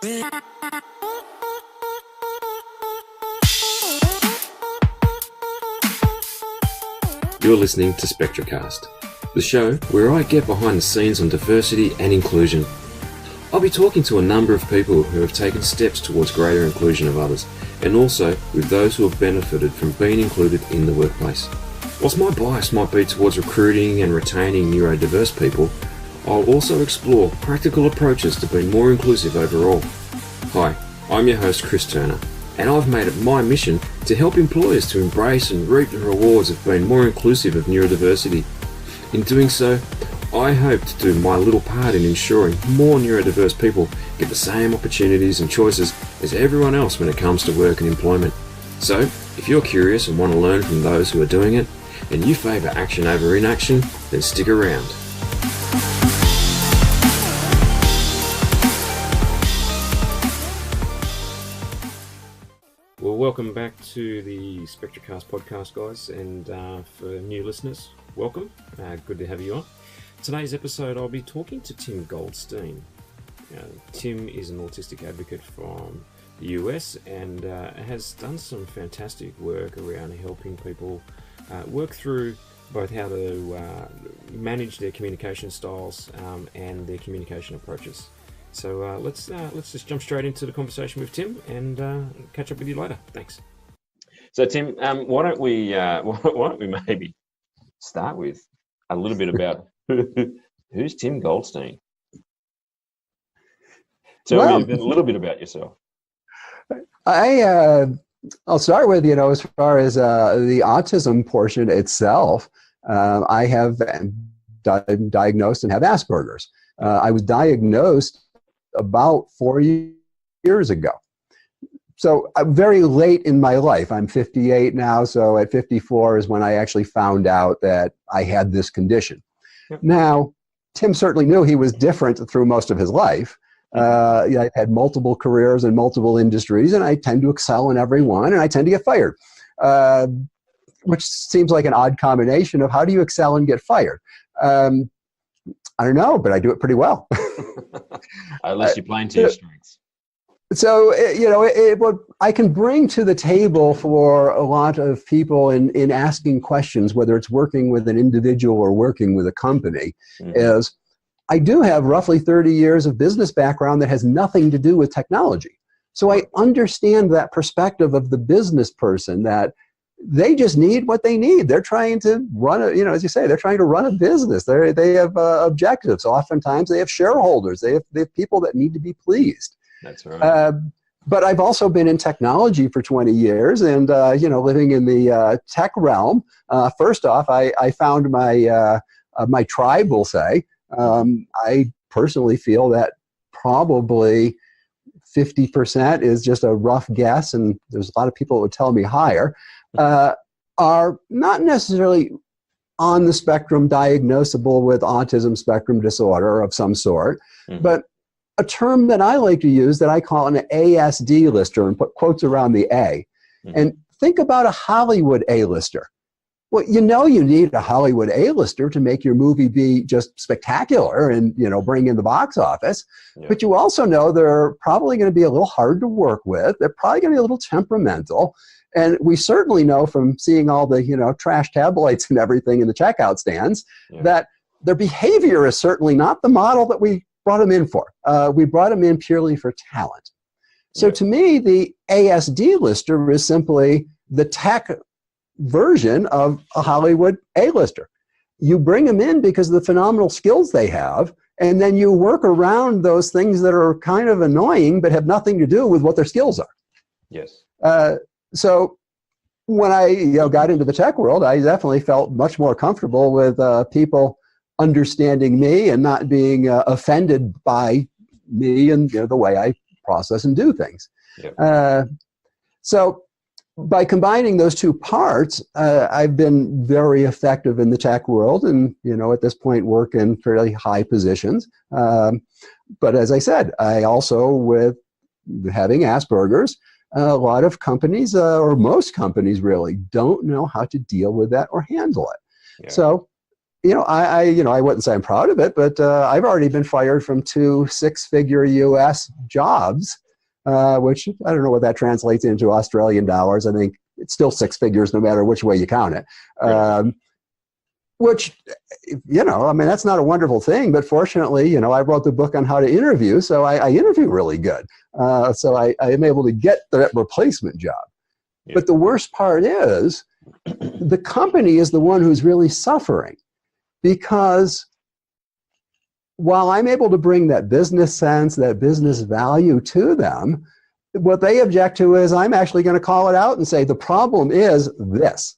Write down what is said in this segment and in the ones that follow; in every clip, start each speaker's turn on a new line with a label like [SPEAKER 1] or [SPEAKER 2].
[SPEAKER 1] You're listening to SpectraCast, the show where I get behind the scenes on diversity and inclusion. I'll be talking to a number of people who have taken steps towards greater inclusion of others, and also with those who have benefited from being included in the workplace. Whilst my bias might be towards recruiting and retaining neurodiverse people, I'll also explore practical approaches to being more inclusive overall. Hi, I'm your host Chris Turner, and I've made it my mission to help employers to embrace and reap the rewards of being more inclusive of neurodiversity. In doing so, I hope to do my little part in ensuring more neurodiverse people get the same opportunities and choices as everyone else when it comes to work and employment. So, if you're curious and want to learn from those who are doing it, and you favour action over inaction, then stick around. Well, welcome back to the SpectraCast podcast, guys, and for new listeners, welcome. Good to have you on. Today's episode, I'll be talking to Tim Goldstein. Tim is an autistic advocate from the US and has done some fantastic work around helping people work through both how to manage their communication styles and their communication approaches. So let's just jump straight into the conversation with Tim and catch up with you later. Thanks. So Tim, why don't we maybe start with a little bit about who's Tim Goldstein? Tell me a little bit about yourself.
[SPEAKER 2] I'll start with, as far as the autism portion itself, I have been diagnosed and have Asperger's. I was diagnosed about 4 years ago. So very late in my life. I'm 58 now, so at 54 is when I actually found out that I had this condition. Yep. Now, Tim certainly knew he was different through most of his life. I've had multiple careers in multiple industries, and I tend to excel in every one, and I tend to get fired, which seems like an odd combination of how do you excel and get fired? I don't know, but I do it pretty well.
[SPEAKER 1] At least you're playing to your strengths.
[SPEAKER 2] So, what I can bring to the table for a lot of people in asking questions, whether it's working with an individual or working with a company, is I do have roughly 30 years of business background that has nothing to do with technology. So I understand that perspective of the business person, that they just need what they need. They're trying to run as you say, they're trying to run a business. They have objectives. Oftentimes they have shareholders. They have people that need to be pleased.
[SPEAKER 1] That's right.
[SPEAKER 2] But I've also been in technology for 20 years and, living in the tech realm. First off, I found my tribe, we'll say. I personally feel that probably 50% is just a rough guess, and there's a lot of people that would tell me higher, are not necessarily on the spectrum diagnosable with autism spectrum disorder of some sort, but a term that I like to use that I call an ASD lister, and put quotes around the A. And think about a Hollywood A-lister. Well, you need a Hollywood A-lister to make your movie be just spectacular and, bring in the box office. Yeah. But you also know they're probably going to be a little hard to work with. They're probably going to be a little temperamental. And we certainly know from seeing all the, trash tabloids and everything in the checkout stands that their behavior is certainly not the model that we brought them in for. We brought them in purely for talent. So to me, the ASD lister is simply the tech version of a Hollywood A-lister. You bring them in because of the phenomenal skills they have, and then you work around those things that are kind of annoying but have nothing to do with what their skills are.
[SPEAKER 1] Yes.
[SPEAKER 2] So when I got into the tech world, I definitely felt much more comfortable with people understanding me and not being offended by me and the way I process and do things. Yep. So by combining those two parts, I've been very effective in the tech world and, at this point work in fairly high positions. But as I said, I also, with having Asperger's, a lot of companies, or most companies really, don't know how to deal with that or handle it. Yeah. So I wouldn't say I'm proud of it, but I've already been fired from 2 six-figure U.S. jobs, which I don't know what that translates into Australian dollars. I think it's still 6 figures no matter which way you count it. Which, that's not a wonderful thing, but fortunately, I wrote the book on how to interview, so I interview really good. So I am able to get that replacement job. Yeah. But the worst part is the company is the one who's really suffering, because while I'm able to bring that business sense, that business value to them, what they object to is I'm actually going to call it out and say, the problem is this.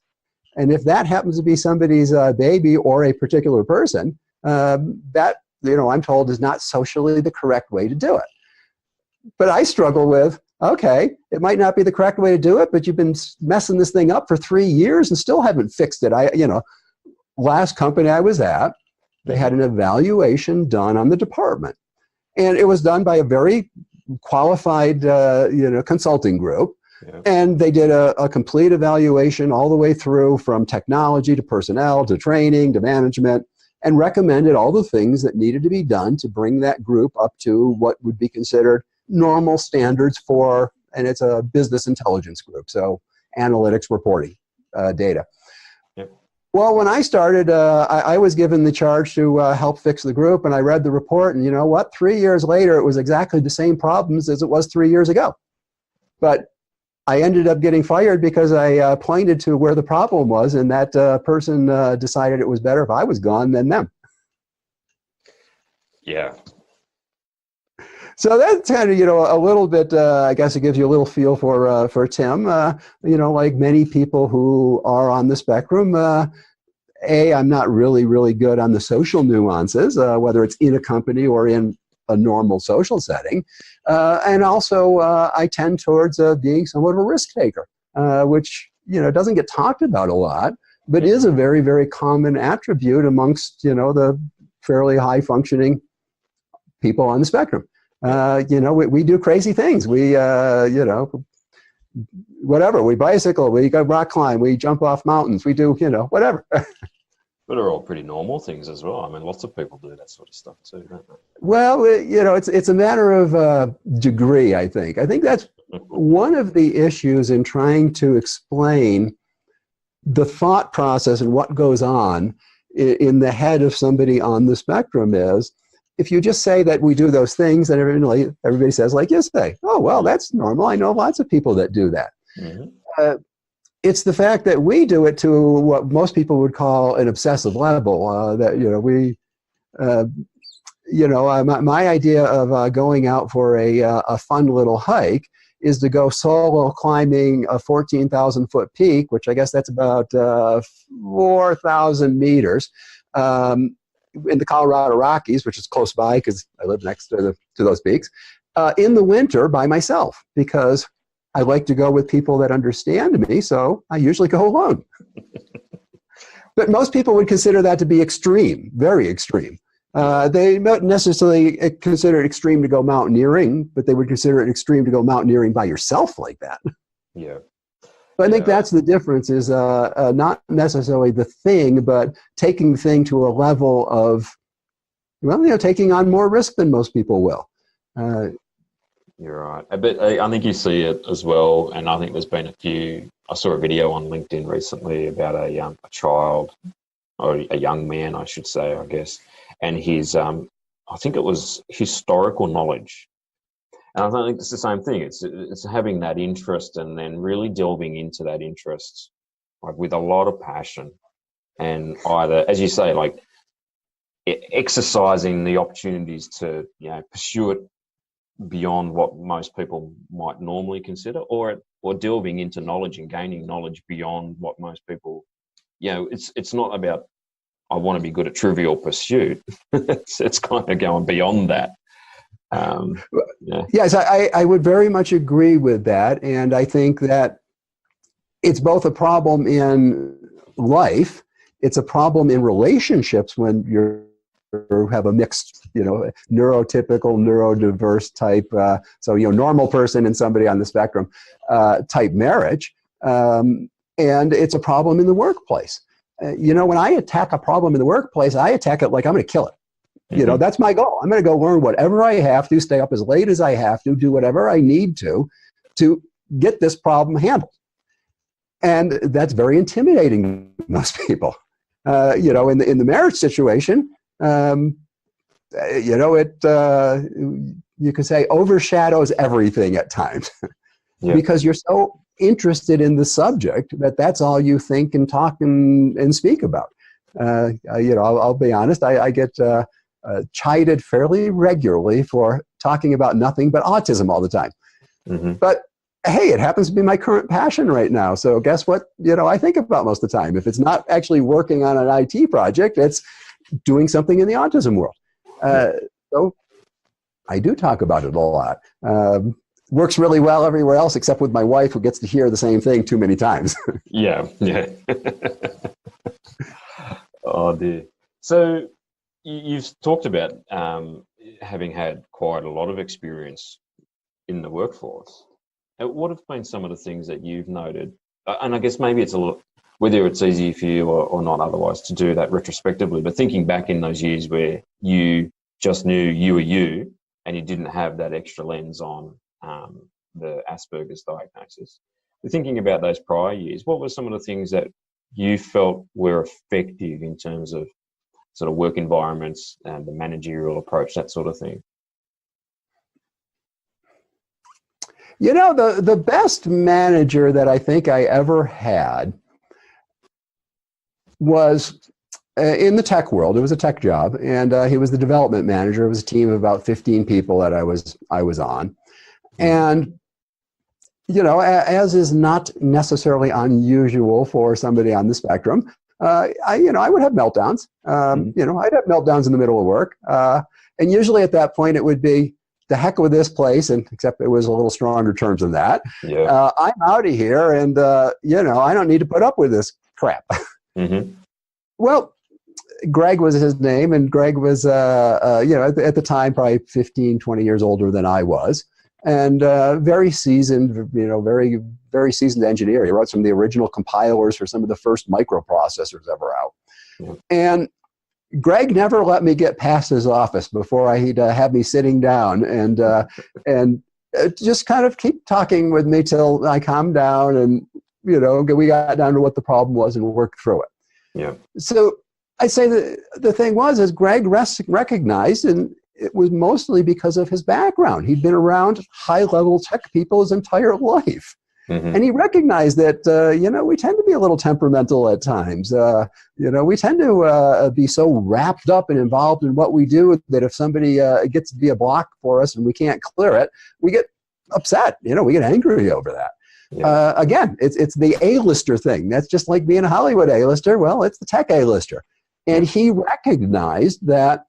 [SPEAKER 2] And if that happens to be somebody's baby or a particular person, that, I'm told is not socially the correct way to do it. But I struggle with, okay, it might not be the correct way to do it, but you've been messing this thing up for 3 years and still haven't fixed it. Last company I was at, they had an evaluation done on the department. And it was done by a very qualified, consulting group. Yeah. And they did a complete evaluation all the way through, from technology to personnel to training to management, and recommended all the things that needed to be done to bring that group up to what would be considered normal standards for, and it's a business intelligence group, so analytics, reporting, data. Yep. Well, when I started, I was given the charge to help fix the group, and I read the report, and you know what? 3 years later, it was exactly the same problems as it was 3 years ago. But I ended up getting fired because I pointed to where the problem was, and that person decided it was better if I was gone than them.
[SPEAKER 1] Yeah.
[SPEAKER 2] So that's kind of, a little bit, I guess it gives you a little feel for Tim. Like many people who are on the spectrum, I'm not really, really good on the social nuances, whether it's in a company or in a normal social setting. And also, I tend towards being somewhat of a risk taker, which, doesn't get talked about a lot, but is a very, very common attribute amongst, the fairly high functioning people on the spectrum. We do crazy things. We, whatever, we bicycle, we go rock climb, we jump off mountains, we do, whatever.
[SPEAKER 1] But are all pretty normal things as well. I mean, lots of people do that sort of stuff too, don't they?
[SPEAKER 2] Well, it's a matter of degree, I think. I think that's one of the issues in trying to explain the thought process and what goes on in the head of somebody on the spectrum is, if you just say that we do those things, then everybody says, like you say, oh, well, that's normal. I know lots of people that do that. Mm-hmm. It's the fact that we do it to what most people would call an obsessive level. My idea of going out for a fun little hike is to go solo climbing a 14,000 foot peak, which I guess that's about 4,000 meters, in the Colorado Rockies, which is close by because I live next to those peaks, in the winter by myself, because I like to go with people that understand me, so I usually go alone. But most people would consider that to be extreme, very extreme. They don't necessarily consider it extreme to go mountaineering, but they would consider it extreme to go mountaineering by yourself like that. Yeah. But I think that's the difference, is not necessarily the thing, but taking the thing to a level of, taking on more risk than most people will.
[SPEAKER 1] You're right. I think you see it as well, and I think there's been I saw a video on LinkedIn recently about a child, or a young man, I should say, I guess, and his, I think it was historical knowledge. And I think it's the same thing. It's having that interest and then really delving into that interest, like with a lot of passion, and either, as you say, like exercising the opportunities to, pursue it beyond what most people might normally consider, or delving into knowledge and gaining knowledge beyond what most people, it's not about, I want to be good at Trivial Pursuit. it's kind of going beyond that.
[SPEAKER 2] Yes, I would very much agree with that. And I think that it's both a problem in life, it's a problem in relationships when you have a mixed, neurotypical, neurodiverse type, normal person and somebody on the spectrum type marriage. And it's a problem in the workplace. when I attack a problem in the workplace, I attack it like I'm going to kill it. That's my goal. I'm going to go learn whatever I have to, stay up as late as I have to, do whatever I need to get this problem handled. And that's very intimidating to most people. In the marriage situation, you could say overshadows everything at times because you're so interested in the subject that's all you think and talk and speak about. I'll be honest, I get chided fairly regularly for talking about nothing but autism all the time. But hey, it happens to be my current passion right now. So guess what? I think about most of the time. If it's not actually working on an IT project, it's doing something in the autism world. So I do talk about it a lot. Works really well everywhere else except with my wife, who gets to hear the same thing too many times.
[SPEAKER 1] Yeah. Oh dear. So you've talked about having had quite a lot of experience in the workforce. What have been some of the things that you've noted? And I guess maybe it's whether it's easy for you or not otherwise to do that retrospectively, but thinking back in those years where you just knew you were you and you didn't have that extra lens on the Asperger's diagnosis. But thinking about those prior years, what were some of the things that you felt were effective in terms of sort of work environments and the managerial approach, that sort of thing?
[SPEAKER 2] The best manager that I think I ever had was in the tech world. It was a tech job, and he was the development manager. It was a team of about 15 people that I was on. And, as is not necessarily unusual for somebody on the spectrum, I would have meltdowns. I'd have meltdowns in the middle of work. And usually at that point, it would be, the heck with this place, and except it was a little stronger terms than that.
[SPEAKER 1] Yeah.
[SPEAKER 2] I'm out of here, and I don't need to put up with this crap. Well, Greg was his name, and Greg was at the time probably 15, 20 years older than I was, and very seasoned, very, very seasoned engineer. He wrote some of the original compilers for some of the first microprocessors ever out. Yeah. And Greg never let me get past his office before he'd have me sitting down and just kind of keep talking with me till I calmed down and, we got down to what the problem was and worked through it.
[SPEAKER 1] Yeah.
[SPEAKER 2] So I'd say the thing is Greg recognized, and it was mostly because of his background. He'd been around high-level tech people his entire life. And he recognized that, we tend to be a little temperamental at times. We tend to be so wrapped up and involved in what we do that if somebody gets to be a block for us and we can't clear it, we get upset. We get angry over that. Yeah. Again, it's the A-lister thing. That's just like being a Hollywood A-lister. Well, it's the tech A-lister. And he recognized that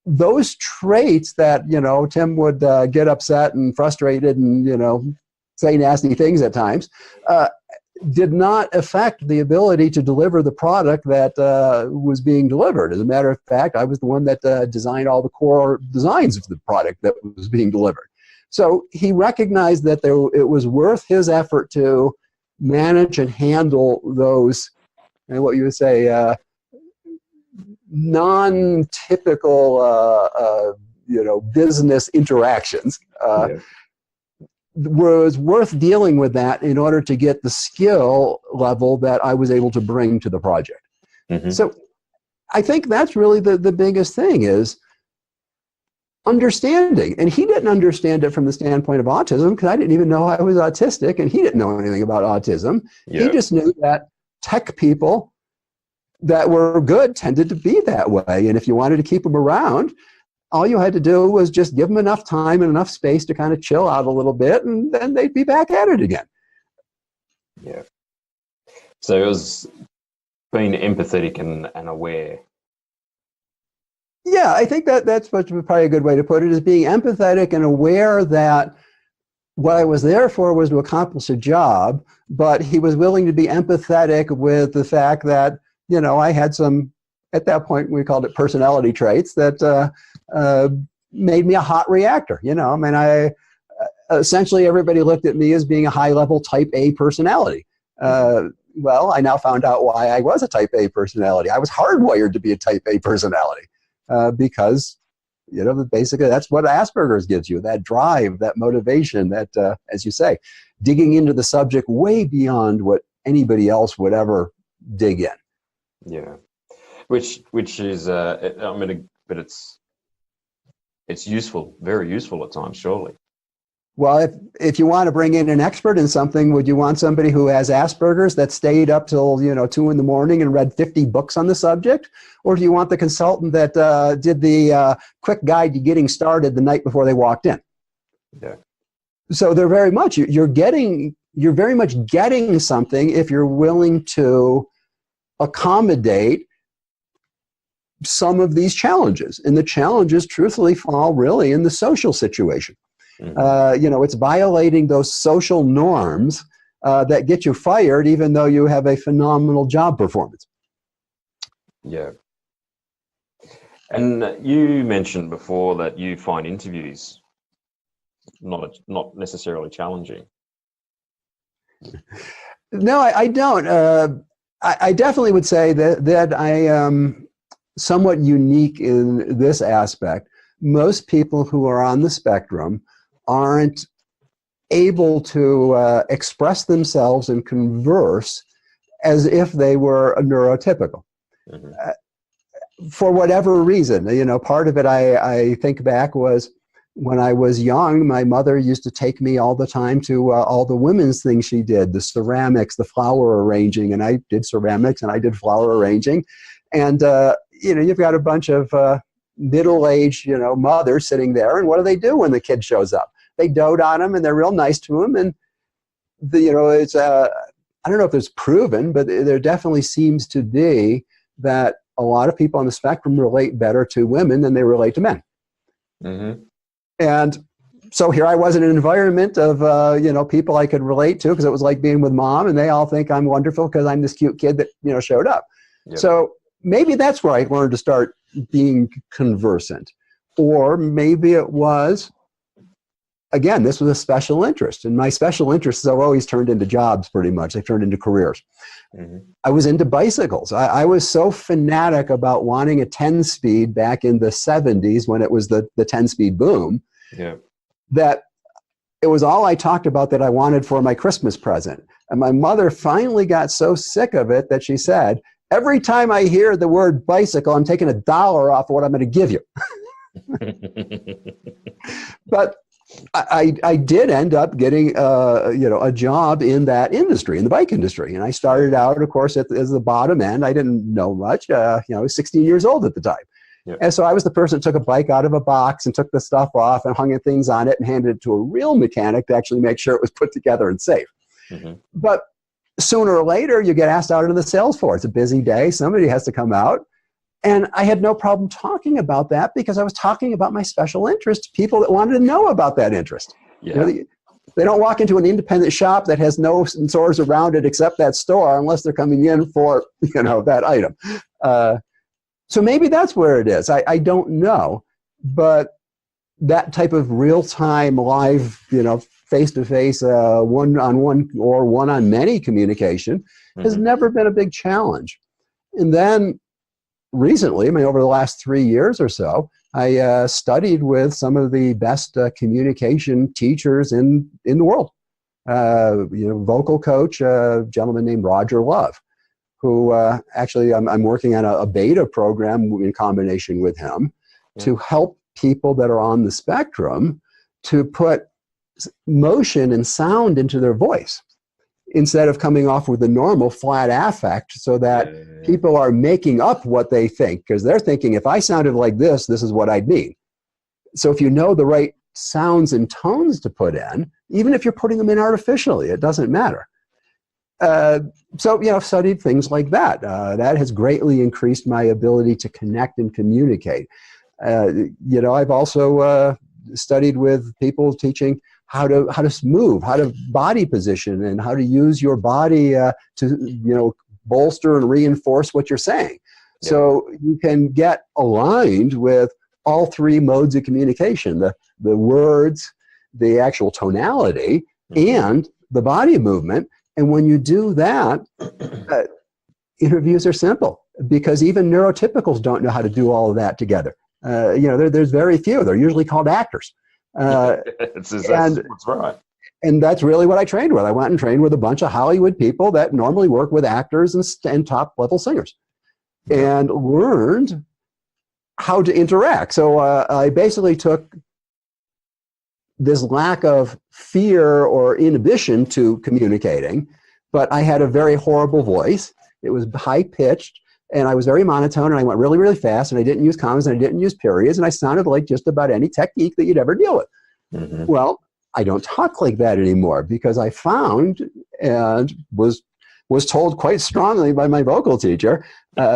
[SPEAKER 2] those traits that, Tim would get upset and frustrated and, say nasty things at times, did not affect the ability to deliver the product that was being delivered. As a matter of fact, I was the one that designed all the core designs of the product that was being delivered. So he recognized that it was worth his effort to manage and handle those, and what you would say, non-typical, business interactions. Was worth dealing with that in order to get the skill level that I was able to bring to the project. So I think that's really the biggest thing is understanding. And he didn't understand it from the standpoint of autism because I didn't even know I was autistic, and he didn't know anything about autism. Yeah. He just knew that tech people that were good tended to be that way. And if you wanted to keep them around, all you had to do was just give them enough time and enough space to kind of chill out a little bit, and then they'd be back at it again.
[SPEAKER 1] Yeah. So it was being empathetic and aware.
[SPEAKER 2] Yeah, I think that's probably a good way to put it, is being empathetic and aware that what I was there for was to accomplish a job, but he was willing to be empathetic with the fact that, I had some, at that point we called it personality traits that made me a hot reactor. Essentially everybody looked at me as being a high-level type A personality. well, I now found out why I was a type A personality. I was hardwired to be a type A personality because, basically that's what Asperger's gives you, that drive, that motivation, that, as you say, digging into the subject way beyond what anybody else would ever dig in.
[SPEAKER 1] Yeah. Which is, but it's useful, very useful at times, surely.
[SPEAKER 2] Well, if you want to bring in an expert in something, would you want somebody who has Asperger's that stayed up till 2 in the morning and read 50 books on the subject, or do you want the consultant that did the quick guide to getting started the night before they walked in?
[SPEAKER 1] Yeah.
[SPEAKER 2] So they're very much you're very much getting something if you're willing to accommodate some of these challenges, and the challenges, truthfully, fall really in the social situation. It's violating those social norms that get you fired even though you have a phenomenal job performance.
[SPEAKER 1] Yeah. And you mentioned before that you find interviews not necessarily challenging.
[SPEAKER 2] No, I don't. I definitely would say that I am somewhat unique in this aspect. Most people who are on the spectrum aren't able to express themselves and converse as if they were neurotypical. For whatever reason, part of it I think back was when I was young, my mother used to take me all the time to all the women's things she did, the ceramics, the flower arranging, and I did ceramics and I did flower arranging. And, you've got a bunch of middle-aged, mothers sitting there, and what do they do when the kid shows up? They dote on him and they're real nice to him, and it's I don't know if it's proven, but there definitely seems to be that a lot of people on the spectrum relate better to women than they relate to men. And so here I was in an environment of people I could relate to, because it was like being with mom, and they all think I'm wonderful because I'm this cute kid that showed up. Yep. So maybe that's where I learned to start being conversant, or maybe it was, again, this was a special interest, and my special interests have always turned into jobs pretty much. They've turned into careers. I was into bicycles. I was so fanatic about wanting a 10-speed back in the 70s when it was the 10-speed boom, that it was all I talked about that I wanted for my Christmas present. And my mother finally got so sick of it that she said, every time I hear the word bicycle, I'm taking $1 off of what I'm going to give you. But I did end up getting a job in that industry, in the bike industry, and I started out, of course, as the bottom end. I didn't know much. I was 16 years old at the time, and so I was the person that took a bike out of a box and took the stuff off and hung things on it and handed it to a real mechanic to actually make sure it was put together and safe. But sooner or later, you get asked out into the sales floor. It's a busy day. Somebody has to come out. And I had no problem talking about that because I was talking about my special interest to people that wanted to know about that interest. They don't walk into an independent shop that has no stores around it except that store unless they're coming in for that item. So maybe that's where it is. I don't know. But that type of real-time, live, face-to-face, one-on-one or one-on-many communication has never been a big challenge. And then recently, over the last 3 years or so, I studied with some of the best communication teachers in the world. Vocal coach, a gentleman named Roger Love, who actually I'm working on a beta program in combination with him to help people that are on the spectrum to put motion and sound into their voice, instead of coming off with a normal flat affect, so that people are making up what they think, because they're thinking, if I sounded like this is what I'd mean. So if you know the right sounds and tones to put in, even if you're putting them in artificially, it doesn't matter. So I've studied things like that. That has greatly increased my ability to connect and communicate. I've also studied with people teaching how to move, how to body position, and how to use your body to bolster and reinforce what you're saying. So you can get aligned with all three modes of communication: the words, the actual tonality, and the body movement. And when you do that, interviews are simple because even neurotypicals don't know how to do all of that together. There's very few. They're usually called actors.
[SPEAKER 1] That's right.
[SPEAKER 2] And that's really what I trained with. I went and trained with a bunch of Hollywood people that normally work with actors and top-level singers, and learned how to interact. So I basically took this lack of fear or inhibition to communicating, but I had a very horrible voice. It was high-pitched, and I was very monotone, and I went really, really fast, and I didn't use commas, and I didn't use periods, and I sounded like just about any technique that you'd ever deal with. Mm-hmm. Well, I don't talk like that anymore because I found and was told quite strongly by my vocal teacher,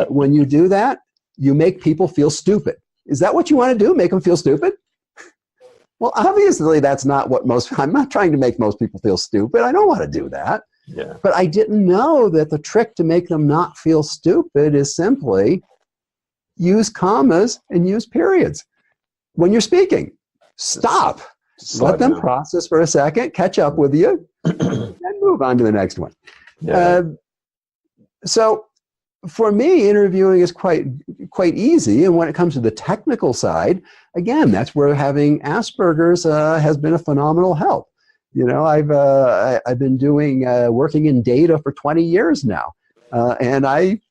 [SPEAKER 2] when you do that, you make people feel stupid. Is that what you want to do? Make them feel stupid? Well, obviously that's not what I'm not trying to make most people feel stupid. I don't want to do that.
[SPEAKER 1] Yeah.
[SPEAKER 2] But I didn't know that the trick to make them not feel stupid is simply use commas and use periods. When you're speaking, stop. Let them process for a second, catch up with you, and move on to the next one. Yeah. So for me, interviewing is quite easy. And when it comes to the technical side, again, that's where having Asperger's has been a phenomenal help. I've been working in data for 20 years now, and I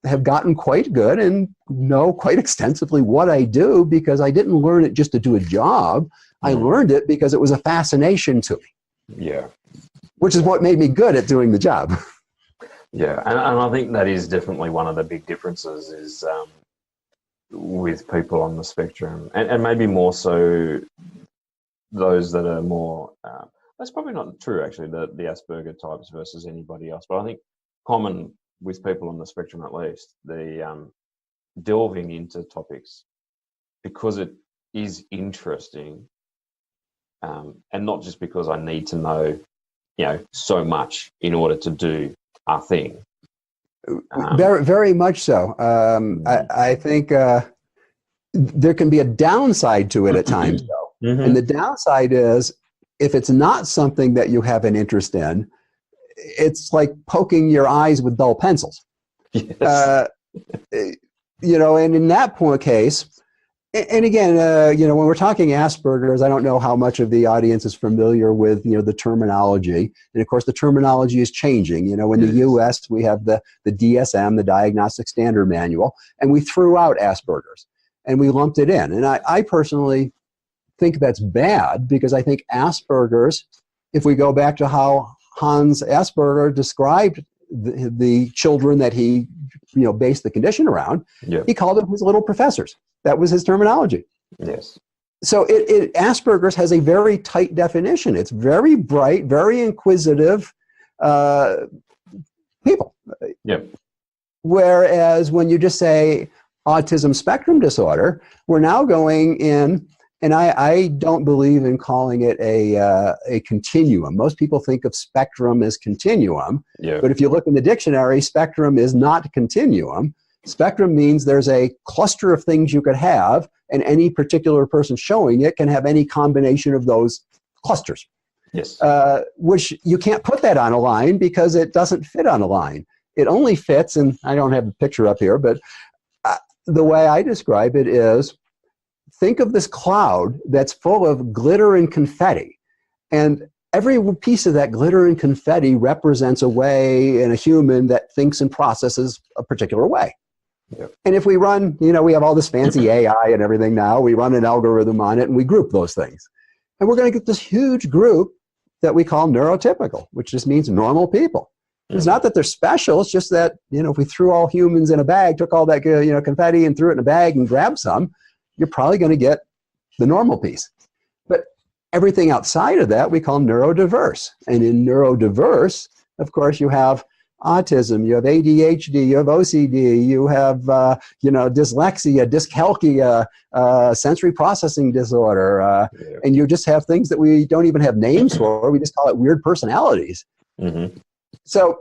[SPEAKER 2] have gotten quite good and know quite extensively what I do because I didn't learn it just to do a job. I learned it because it was a fascination to me.
[SPEAKER 1] Yeah.
[SPEAKER 2] Which is what made me good at doing the job.
[SPEAKER 1] Yeah, and I think that is definitely one of the big differences is with people on the spectrum, and maybe more so those that are more, that's probably not true actually, the Asperger types versus anybody else, but I think common with people on the spectrum at least, the delving into topics because it is interesting, and not just because I need to know, so much in order to do our thing.
[SPEAKER 2] Very, very much so. I think there can be a downside to it at times, though. Mm-hmm. And the downside is if it's not something that you have an interest in, it's like poking your eyes with dull pencils. Yes. And in that case, and again, when we're talking Asperger's, I don't know how much of the audience is familiar with, the terminology. And of course, the terminology is changing. In the U.S., we have the DSM, the Diagnostic Standard Manual, and we threw out Asperger's and we lumped it in. And I personally think that's bad because I think Asperger's, if we go back to how Hans Asperger described the children that he, based the condition around, he called them his little professors. That was his terminology.
[SPEAKER 1] Yes.
[SPEAKER 2] So Asperger's has a very tight definition. It's very bright, very inquisitive people.
[SPEAKER 1] Yep.
[SPEAKER 2] Whereas when you just say autism spectrum disorder, we're now going in, and I don't believe in calling it a continuum. Most people think of spectrum as continuum, but if you look in the dictionary, spectrum is not continuum. Spectrum means there's a cluster of things you could have, and any particular person showing it can have any combination of those clusters.
[SPEAKER 1] Yes.
[SPEAKER 2] Which you can't put that on a line because it doesn't fit on a line. It only fits, and I don't have a picture up here, but the way I describe it is, think of this cloud that's full of glitter and confetti, and every piece of that glitter and confetti represents a way in a human that thinks and processes a particular way. Yep. And if we run, we have all this fancy AI and everything now, we run an algorithm on it and we group those things. And we're going to get this huge group that we call neurotypical, which just means normal people. Mm-hmm. It's not that they're special, it's just that, if we threw all humans in a bag, took all that, confetti and threw it in a bag and grabbed some, you're probably going to get the normal piece. But everything outside of that we call neurodiverse. And in neurodiverse, of course, you have autism, you have ADHD, you have OCD, you have dyslexia, dyscalculia, sensory processing disorder, and you just have things that we don't even have names for. We just call it weird personalities. Mm-hmm. So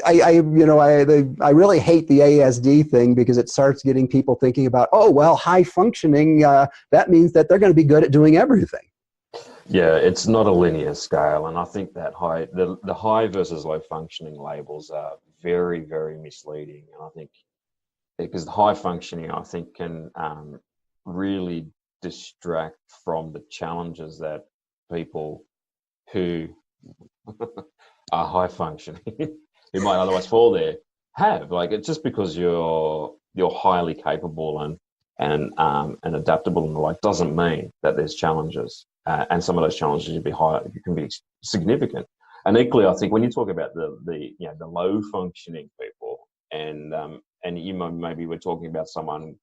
[SPEAKER 2] I really hate the ASD thing because it starts getting people thinking about, high functioning, that means that they're going to be good at doing everything.
[SPEAKER 1] Yeah, it's not a linear scale, and I think that the high versus low functioning labels are very, very misleading. And I think because the high functioning, I think, can really distract from the challenges that people who are high functioning, who might otherwise fall there, have. Like, it's just because you're highly capable and adaptable and the like doesn't mean that there's challenges. And some of those challenges can be significant. And equally, I think when you talk about the low functioning people, and maybe we're talking about someone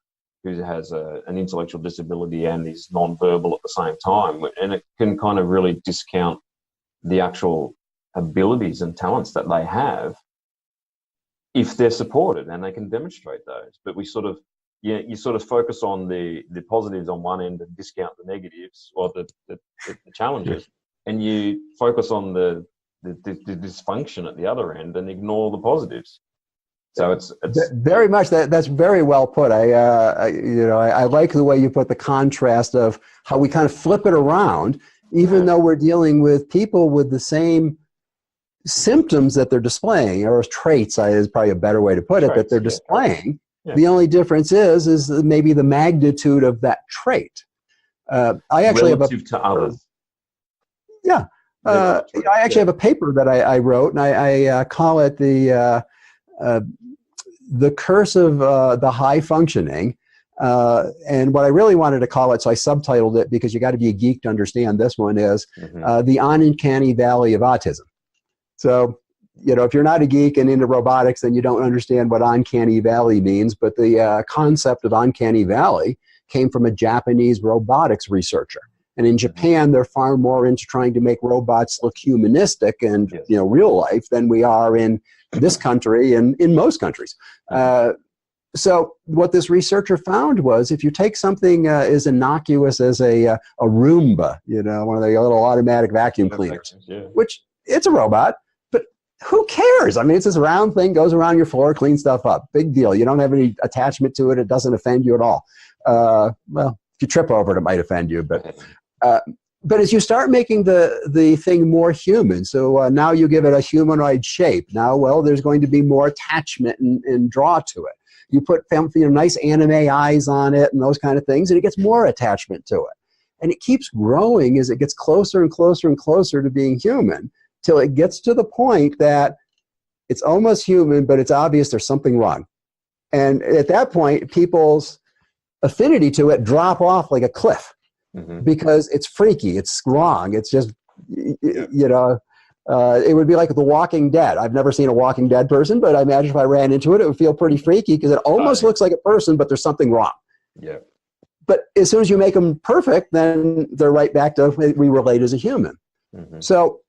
[SPEAKER 1] who has an intellectual disability and is non-verbal at the same time, and it can kind of really discount the actual abilities and talents that they have if they're supported and they can demonstrate those. But you sort of focus on the positives on one end and discount the negatives or the challenges, and you focus on the dysfunction at the other end and ignore the positives. So it's
[SPEAKER 2] very much that's very well put. I like the way you put the contrast of how we kind of flip it around, even though we're dealing with people with the same symptoms that they're displaying, or traits is probably a better way to put it, that they're displaying. Yeah. The only difference is maybe the magnitude of that trait. I actually
[SPEAKER 1] relative to others.
[SPEAKER 2] Yeah. I actually have a paper that I wrote, and I call it the curse of the high functioning. And what I really wanted to call it, so I subtitled it because you got to be a geek to understand this one, is the uncanny valley of autism. So, if you're not a geek and into robotics, then you don't understand what uncanny valley means. But the concept of uncanny valley came from a Japanese robotics researcher. And in Japan, they're far more into trying to make robots look humanistic and real life than we are in this country and in most countries. So what this researcher found was, if you take something as innocuous as a Roomba, one of the little automatic vacuum cleaners, which it's a robot, but who cares? I mean, it's this round thing, goes around your floor, cleans stuff up. Big deal. You don't have any attachment to it. It doesn't offend you at all. Well, if you trip over it, it might offend you, but as you start making the thing more human, so now you give it a humanoid shape. Now, well, there's going to be more attachment and draw to it. You put nice anime eyes on it and those kind of things, and it gets more attachment to it. And it keeps growing as it gets closer and closer and closer to being human, till it gets to the point that it's almost human, but it's obvious there's something wrong. And at that point, people's affinity to it drop off like a cliff. Because it's freaky, it's wrong, it's just, it would be like The Walking Dead. I've never seen a Walking Dead person, but I imagine if I ran into it, it would feel pretty freaky because it almost looks like a person, but there's something wrong.
[SPEAKER 1] Yeah.
[SPEAKER 2] But as soon as you make them perfect, then they're right back to we relate as a human. So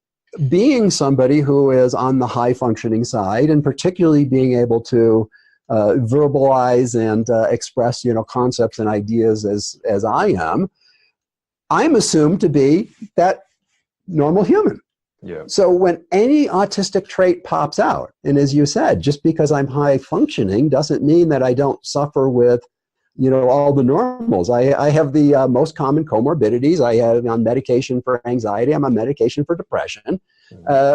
[SPEAKER 2] being somebody who is on the high functioning side, and particularly being able to verbalize and express, concepts and ideas as I am, I'm assumed to be that normal human.
[SPEAKER 1] Yeah.
[SPEAKER 2] So when any autistic trait pops out, and as you said, just because I'm high functioning doesn't mean that I don't suffer with, all the normals. I have the most common comorbidities. I have on medication for anxiety. I'm on medication for depression,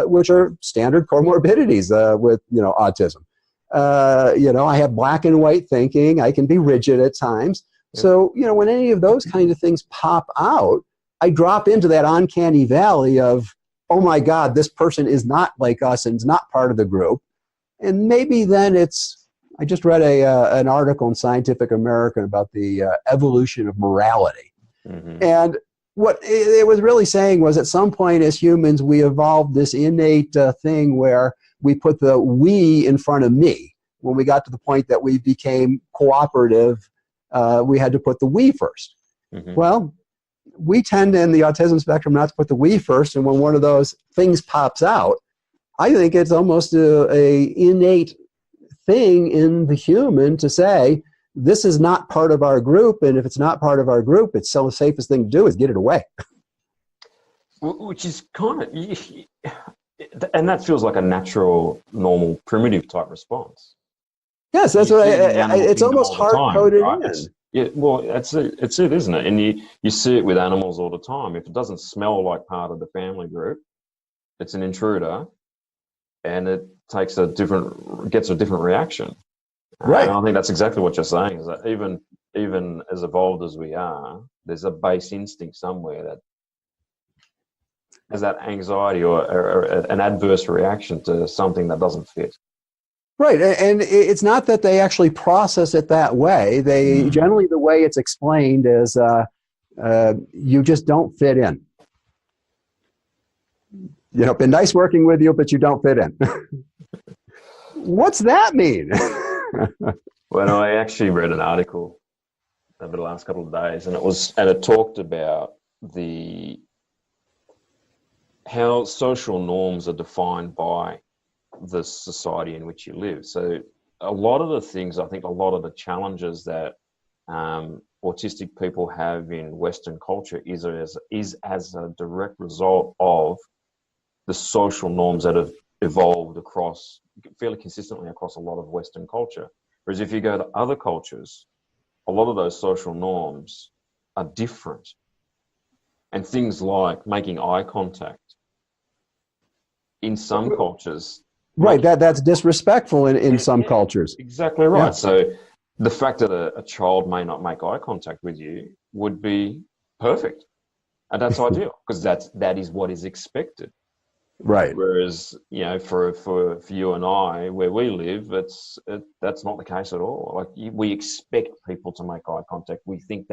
[SPEAKER 2] which are standard comorbidities with, autism. I have black and white thinking. I can be rigid at times. So, when any of those kind of things pop out, I drop into that uncanny valley of, oh my God, this person is not like us and is not part of the group. And maybe then I just read an article in Scientific American about the evolution of morality. And what it was really saying was, at some point as humans, we evolved this innate thing where we put the we in front of me. When we got to the point that we became cooperative, we had to put the we first. Well, we tend in the autism spectrum not to put the we first, and when one of those things pops out, I think it's almost a innate thing in the human to say, this is not part of our group, and if it's not part of our group, it's so the safest thing to do is get it away.
[SPEAKER 1] Which is kind of, and that feels like a natural, normal, primitive type response.
[SPEAKER 2] Yes, that's what it's almost hard-coded in.
[SPEAKER 1] Yeah, well, it's it, isn't it? And you see it with animals all the time. If it doesn't smell like part of the family group, it's an intruder, and it gets a different reaction. And
[SPEAKER 2] Right.
[SPEAKER 1] I think that's exactly what you're saying, is that even as evolved as we are, there's a base instinct somewhere that has that anxiety or an adverse reaction to something that doesn't fit.
[SPEAKER 2] Right. And it's not that they actually process it that way. They generally, the way it's explained is you just don't fit in. You know, been nice working with you, but you don't fit in. What's that mean?
[SPEAKER 1] Well, I actually read an article over the last couple of days, and it talked about how social norms are defined by the society in which you live. So a lot of the things, I think a lot of the challenges that autistic people have in Western culture is as a direct result of the social norms that have evolved across fairly consistently across a lot of Western culture. Whereas if you go to other cultures, a lot of those social norms are different. And things like making eye contact in some cultures.
[SPEAKER 2] Right, that's disrespectful in some cultures.
[SPEAKER 1] Exactly right.
[SPEAKER 2] Yeah.
[SPEAKER 1] So the fact that a child may not make eye contact with you would be perfect. And that's ideal, because that is what is expected.
[SPEAKER 2] Right.
[SPEAKER 1] Whereas, for you and I, where we live, that's not the case at all. Like, we expect people to make eye contact. We think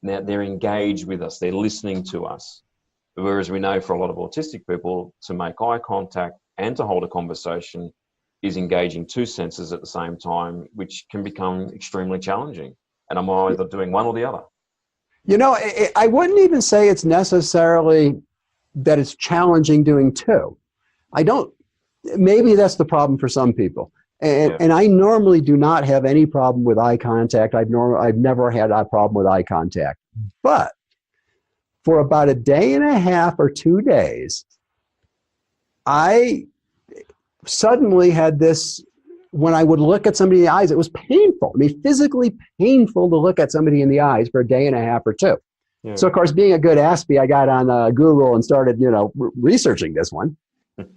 [SPEAKER 1] they're engaged with us, they're listening to us. Whereas we know for a lot of autistic people, to make eye contact and to hold a conversation is engaging two senses at the same time, which can become extremely challenging. And I'm either doing one or the other.
[SPEAKER 2] You know, I wouldn't even say it's necessarily that it's challenging doing two. Maybe that's the problem for some people. And I normally do not have any problem with eye contact. I've never had a problem with eye contact. But for about a day and a half or 2 days, I suddenly had this, when I would look at somebody in the eyes, it was painful. I mean, physically painful to look at somebody in the eyes for a day and a half or two. Yeah. So, of course, being a good Aspie, I got on Google and started, researching this one.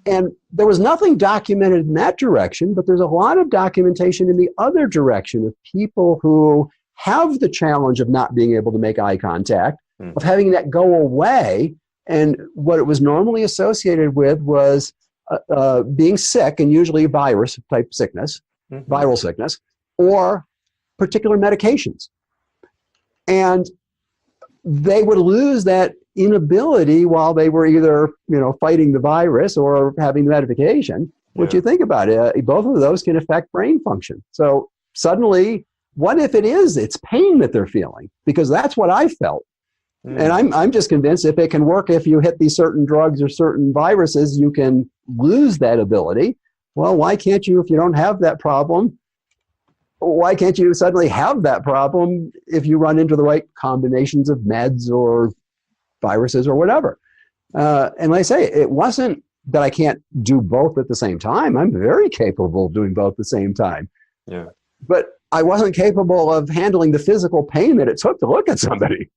[SPEAKER 2] And there was nothing documented in that direction, but there's a lot of documentation in the other direction of people who have the challenge of not being able to make eye contact, of having that go away. And what it was normally associated with was being sick, and usually virus type sickness, viral sickness, or particular medications. And they would lose that inability while they were either, fighting the virus or having the medication, which you think about it, both of those can affect brain function. So suddenly, what if it's pain that they're feeling? Because that's what I felt. And I'm just convinced if it can work, if you hit these certain drugs or certain viruses, you can lose that ability. Well, why can't you, if you don't have that problem, why can't you suddenly have that problem if you run into the right combinations of meds or viruses or whatever? And like I say, it wasn't that I can't do both at the same time. I'm very capable of doing both at the same time.
[SPEAKER 1] Yeah.
[SPEAKER 2] But I wasn't capable of handling the physical pain that it took to look at somebody.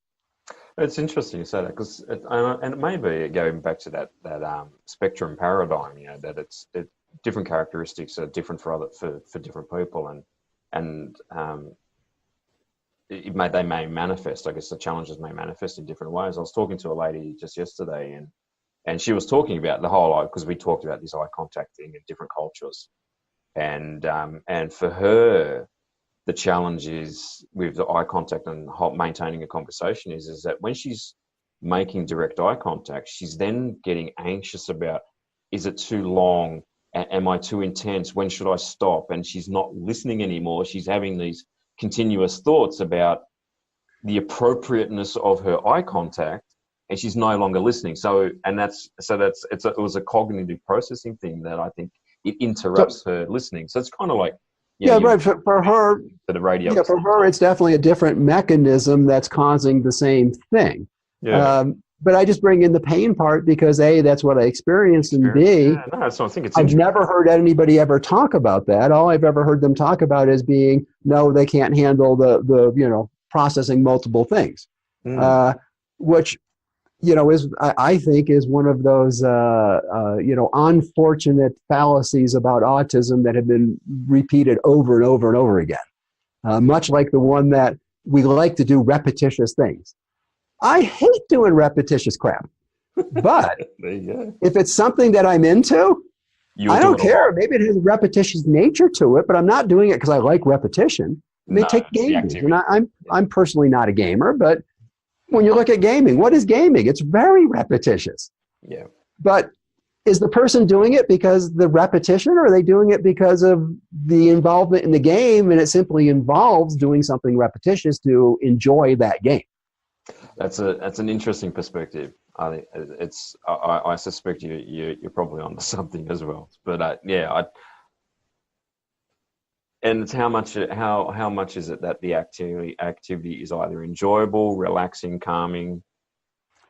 [SPEAKER 1] It's interesting you say that, because and it may be going back to that spectrum paradigm, that it's different characteristics are different for different people, and they may manifest. I guess the challenges may manifest in different ways. I was talking to a lady just yesterday, and she was talking about the whole, because we talked about this eye contact thing in different cultures, and for her, the challenge is with the eye contact and maintaining a conversation is that when she's making direct eye contact, she's then getting anxious about, is it too long? Am I too intense? When should I stop? And she's not listening anymore. She's having these continuous thoughts about the appropriateness of her eye contact, and she's no longer listening. So it was a cognitive processing thing that I think it interrupts her listening. So it's kind of like,
[SPEAKER 2] right. For her,
[SPEAKER 1] the radio.
[SPEAKER 2] Yeah, for her, it's definitely a different mechanism that's causing the same thing. Yeah. But I just bring in the pain part because A, that's what I experienced, and B, I've never heard anybody ever talk about that. All I've ever heard them talk about is being, no, they can't handle the processing multiple things, which, is, I think, is one of those, unfortunate fallacies about autism that have been repeated over and over and over again. Much like the one that we like to do repetitious things. I hate doing repetitious crap, but if it's something that I'm into, I don't care. Maybe it has a repetitious nature to it, but I'm not doing it because I like repetition. Take gaming. And I'm personally not a gamer, but when you look at gaming, what is gaming? It's very repetitious.
[SPEAKER 1] Yeah.
[SPEAKER 2] But is the person doing it because the repetition, or are they doing it because of the involvement in the game, and it simply involves doing something repetitious to enjoy that game?
[SPEAKER 1] That's an interesting perspective. I think I suspect you're probably onto something as well. But and it's how much is it that the activity is either enjoyable, relaxing, calming,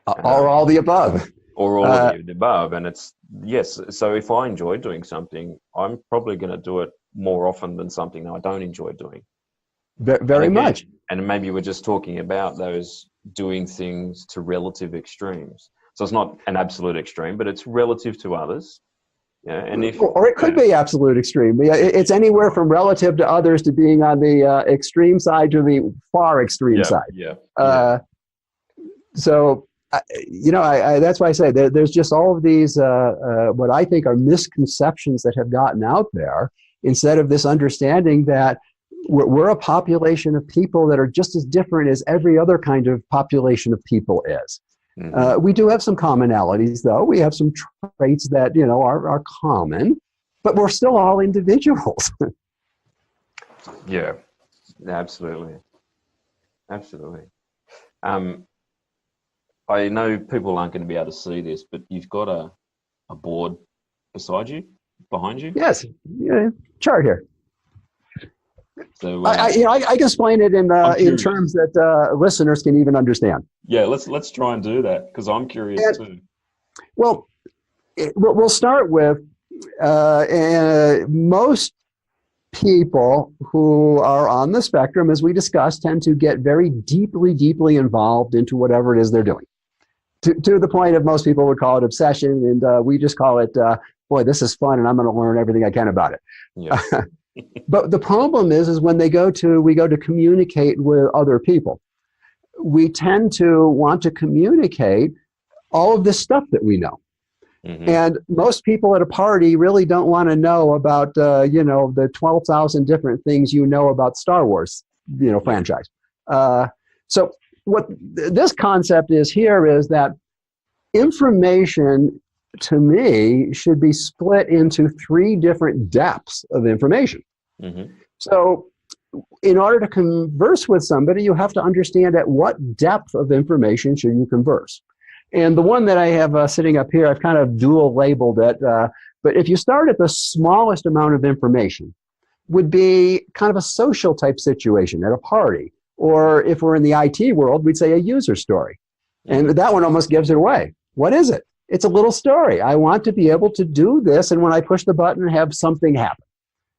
[SPEAKER 2] or all the above,
[SPEAKER 1] or all of the above. And it's yes. So if I enjoy doing something, I'm probably going to do it more often than something that I don't enjoy doing.
[SPEAKER 2] Very much.
[SPEAKER 1] And maybe we're just talking about those doing things to relative extremes. So it's not an absolute extreme, but it's relative to others. Yeah, and
[SPEAKER 2] or it could be absolute extreme. It's anywhere from relative to others to being on the extreme side to the far extreme side. So, that's why I say there's just all of these, what I think are misconceptions that have gotten out there, instead of this understanding that we're a population of people that are just as different as every other kind of population of people is. Mm-hmm. We do have some commonalities, though. We have some traits that, are common, but we're still all individuals.
[SPEAKER 1] Yeah, absolutely. Absolutely. I know people aren't going to be able to see this, but you've got a board behind you?
[SPEAKER 2] Yes, chart here.
[SPEAKER 1] So
[SPEAKER 2] I can explain it in terms that listeners can even understand.
[SPEAKER 1] Yeah, let's try and do that, because I'm curious too.
[SPEAKER 2] Well, we'll start with most people who are on the spectrum, as we discussed, tend to get very deeply involved into whatever it is they're doing, to the point of most people would call it obsession, and we just call it, boy, this is fun, and I'm going to learn everything I can about it.
[SPEAKER 1] Yeah.
[SPEAKER 2] But the problem is when we go to communicate with other people, we tend to want to communicate all of this stuff that we know. Mm-hmm. And most people at a party really don't want to know about, the 12,000 different things about Star Wars, franchise. So what this concept is here is that information, to me, should be split into 3 different depths of information. Mm-hmm. So in order to converse with somebody, you have to understand at what depth of information should you converse. And the one that I have sitting up here, I've kind of dual labeled it. But if you start at the smallest amount of information, would be kind of a social type situation at a party. Or if we're in the IT world, we'd say a user story. And that one almost gives it away. What is it? It's a little story. I want to be able to do this, and when I push the button, have something happen.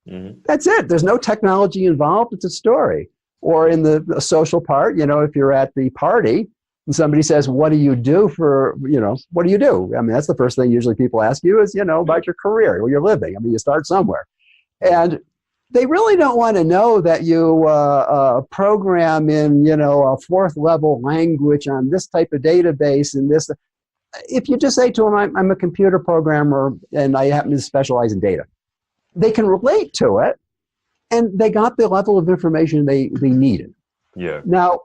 [SPEAKER 2] Mm-hmm. That's it. There's no technology involved. It's a story. Or in the social part, if you're at the party and somebody says, what do you do what do you do? I mean, that's the first thing usually people ask you is, about your career, where you're living. I mean, you start somewhere. And they really don't want to know that you program in, a 4th level language on this type of database and this. If you just say to them, I'm a computer programmer and I happen to specialize in data, they can relate to it, and they got the level of information they needed.
[SPEAKER 1] Yeah.
[SPEAKER 2] Now,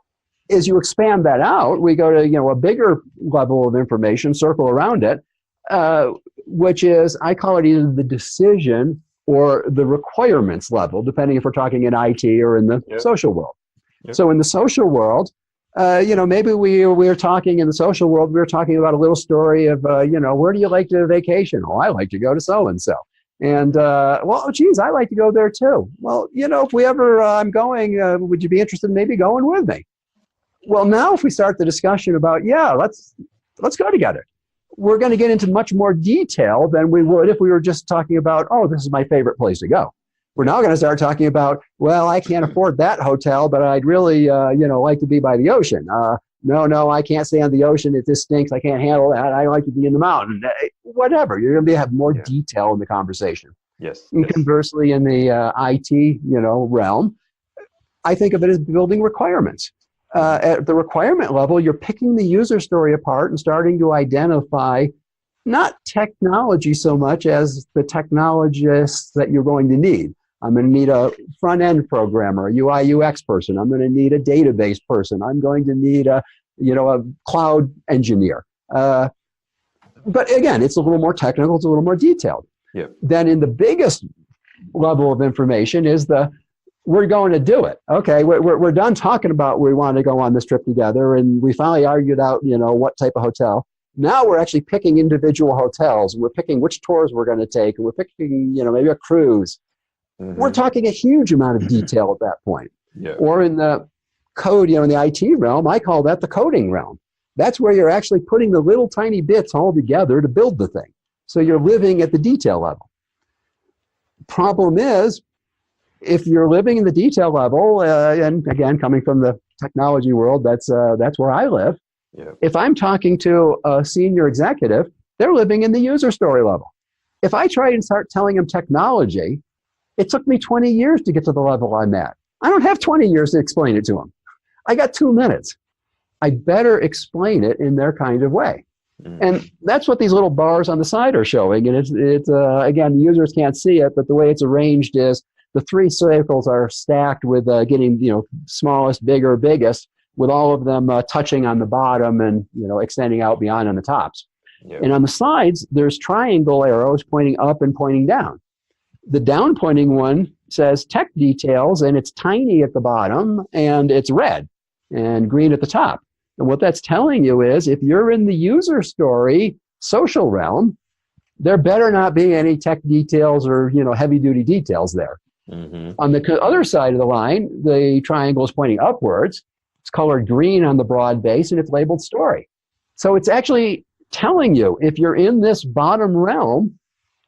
[SPEAKER 2] as you expand that out, we go to a bigger level of information, circle around it, which is, I call it either the decision or the requirements level, depending if we're talking in IT or in the social world. Yep. So in the social world, maybe we were talking in the social world, we were talking about a little story of, where do you like to vacation? Oh, I like to go to so-and-so. And, geez, I like to go there too. Well, if we ever, I'm going, would you be interested in maybe going with me? Well, now if we start the discussion about, let's go together, we're going to get into much more detail than we would if we were just talking about, oh, this is my favorite place to go. We're now going to start talking about, well, I can't afford that hotel, but I'd really, like to be by the ocean. No, I can't stay on the ocean. It just stinks. I can't handle that. I like to be in the mountain. Whatever. You're going to have more detail in the conversation.
[SPEAKER 3] Yes.
[SPEAKER 2] And conversely, in the IT, realm, I think of it as building requirements. At the requirement level, you're picking the user story apart and starting to identify not technology so much as the technologists that you're going to need. I'm going to need a front-end programmer, a UI UX person. I'm going to need a database person. I'm going to need a cloud engineer. But again, it's a little more technical. It's a little more detailed.
[SPEAKER 3] Yeah.
[SPEAKER 2] Then in the biggest level of information is we're going to do it. Okay, we're done talking about we want to go on this trip together, and we finally argued out, what type of hotel. Now we're actually picking individual hotels, and we're picking which tours we're going to take, and we're picking, maybe a cruise. Mm-hmm. We're talking a huge amount of detail at that point.
[SPEAKER 3] Yeah.
[SPEAKER 2] Or in the code, in the IT realm, I call that the coding realm. That's where you're actually putting the little tiny bits all together to build the thing. So you're living at the detail level. Problem is, if you're living in the detail level, and again, coming from the technology world, that's where I live.
[SPEAKER 3] Yeah.
[SPEAKER 2] If I'm talking to a senior executive, they're living in the user story level. If I try and start telling them technology, it took me 20 years to get to the level I'm at. I don't have 20 years to explain it to them. I got 2 minutes. I better explain it in their kind of way. Mm. And that's what these little bars on the side are showing. And it's again, users can't see it, but the way it's arranged is the 3 circles are stacked with getting, smallest, bigger, biggest, with all of them touching on the bottom and, extending out beyond on the tops.
[SPEAKER 3] Yep.
[SPEAKER 2] And on the sides, there's triangle arrows pointing up and pointing down. The down pointing one says tech details, and it's tiny at the bottom, and it's red and green at the top. And what that's telling you is if you're in the user story social realm, there better not be any tech details or, heavy duty details there. Mm-hmm. On the other side of the line, the triangle is pointing upwards. It's colored green on the broad base, and it's labeled story. So it's actually telling you, if you're in this bottom realm,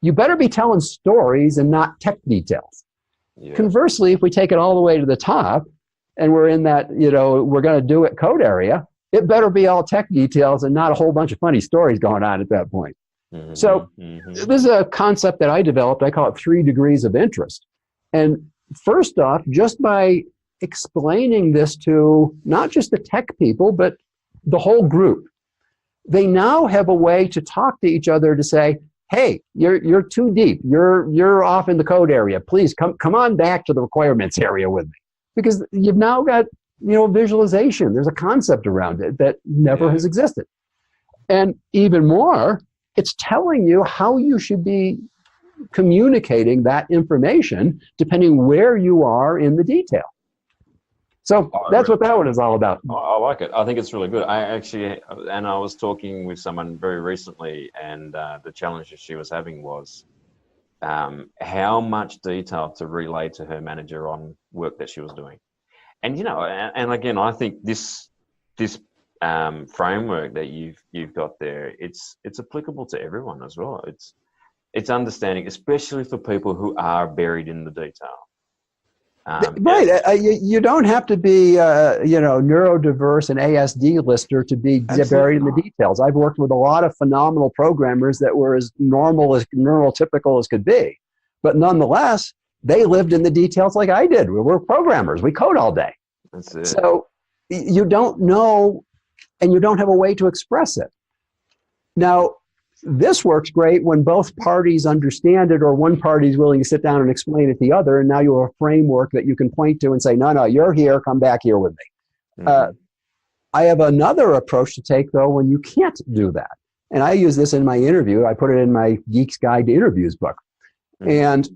[SPEAKER 2] you better be telling stories and not tech details. Yeah. Conversely, if we take it all the way to the top and we're in that, we're going to do it code area, it better be all tech details and not a whole bunch of funny stories going on at that point. Mm-hmm. So this is a concept that I developed. I call it 3 degrees of interest. And first off, just by explaining this to not just the tech people, but the whole group, they now have a way to talk to each other to say, hey, you're too deep. You're off in the code area. Please come on back to the requirements area with me. Because you've now got, visualization. There's a concept around it that never has existed. And even more, it's telling you how you should be communicating that information depending where you are in the detail. So that's what that one is all about.
[SPEAKER 3] I like it. I think it's really good. I was talking with someone very recently, and the challenge that she was having was how much detail to relay to her manager on work that she was doing. And, and again, I think this framework that you've got there, it's applicable to everyone as well. It's understanding, especially for people who are buried in the detail.
[SPEAKER 2] Right. You don't have to be, neurodiverse and ASD lister to be buried in the details. I've worked with a lot of phenomenal programmers that were as normal, as neurotypical as could be. But nonetheless, they lived in the details like I did. We were programmers. We code all day.
[SPEAKER 3] That's it.
[SPEAKER 2] So you don't know, and you don't have a way to express it. Now, this works great when both parties understand it, or one party is willing to sit down and explain it to the other, and now you have a framework that you can point to and say, no, you're here, come back here with me. Mm-hmm. I have another approach to take, though, when you can't do that. And I use this in my interview. I put it in my Geek's Guide to Interviews book. Mm-hmm. And